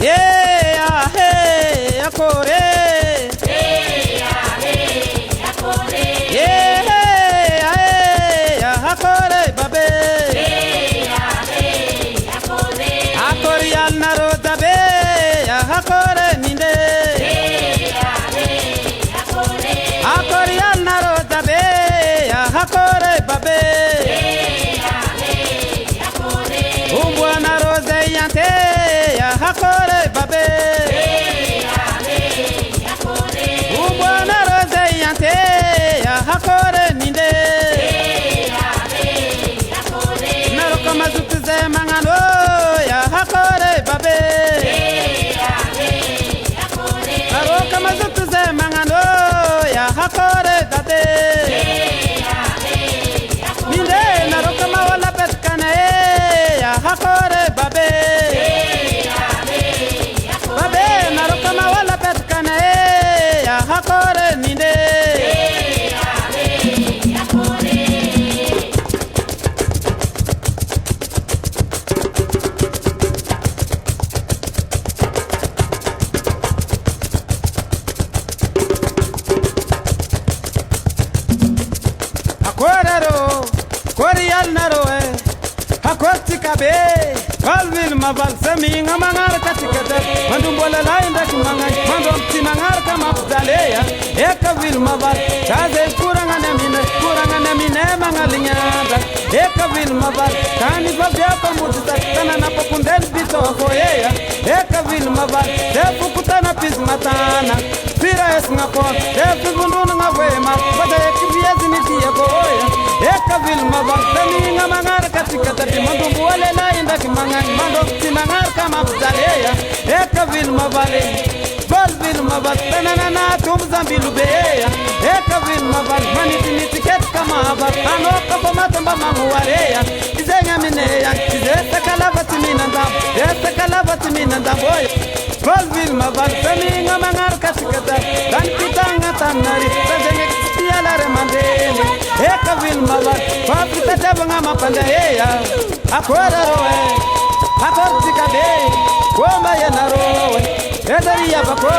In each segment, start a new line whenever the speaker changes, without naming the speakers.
Yeah, hey, akore. Yeah, hey, akore babe. Akore al naro dabe, akore minde. Akore al naro dabe, akore babe. Umbwa naro zeyante, akore babe. Umbwa naro zeyante, akore minde. Naro kama zutu ze mangano, akore babe. Naro kama zutu ze mangano, akore babe. Minde naro kama wala petkane, akore babe. Babe naro kama wala petkane, akore minde. Akorero, Korial Naroe, Hakotika Bay, Calvin Maval, Semi, Mangar Katikata, Mandumbola Line, Mandum Timangar Kamapdalea, Ekavil Maval, Kaze Kuranganemine, Mangalinga, Ekavil Maval, Kani Babiapa Muta, Tananapakundan Bito Foya, Ekavil Maval, Tepukutana Pismatana, Pira Esnapon, Tepunduna Wema, but I keep in Boya, Ekavil Maval, Semi, Mangar Katikata, Mandumbola Line, Mandum Timangar Kamapdalea, Ekavil Mavale. Valvil Maval, Tanana, Tumzambilubea, Ekavil Maval, Maniti Ticket Kamava, Anoka Matamba Mamuarea, Izengaminea, Izeta Calavatimina, Yeta Calavatimina, Boy, Valvil Maval, Semi, Manar Kasikata, Tankitanga Tanari, Tiala Remandele, Ekavil Maval, Papita Tabanga Pandea, Aquara, Atortica Bay, Woma Yanaro. Edaria bako,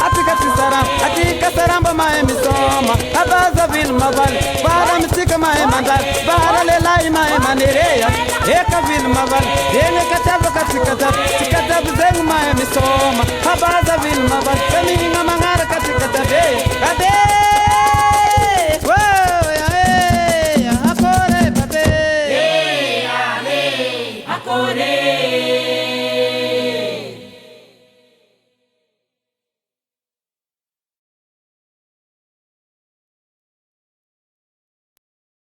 atika tisara, atika saramba maemisoma, abaza vil maval, bara misika maemandal, bara lelai maemanderea, eka vil maval, ene katava katikata, tikata bizeng maemisoma, abaza vil maval, feminga mangara katikata be, ade.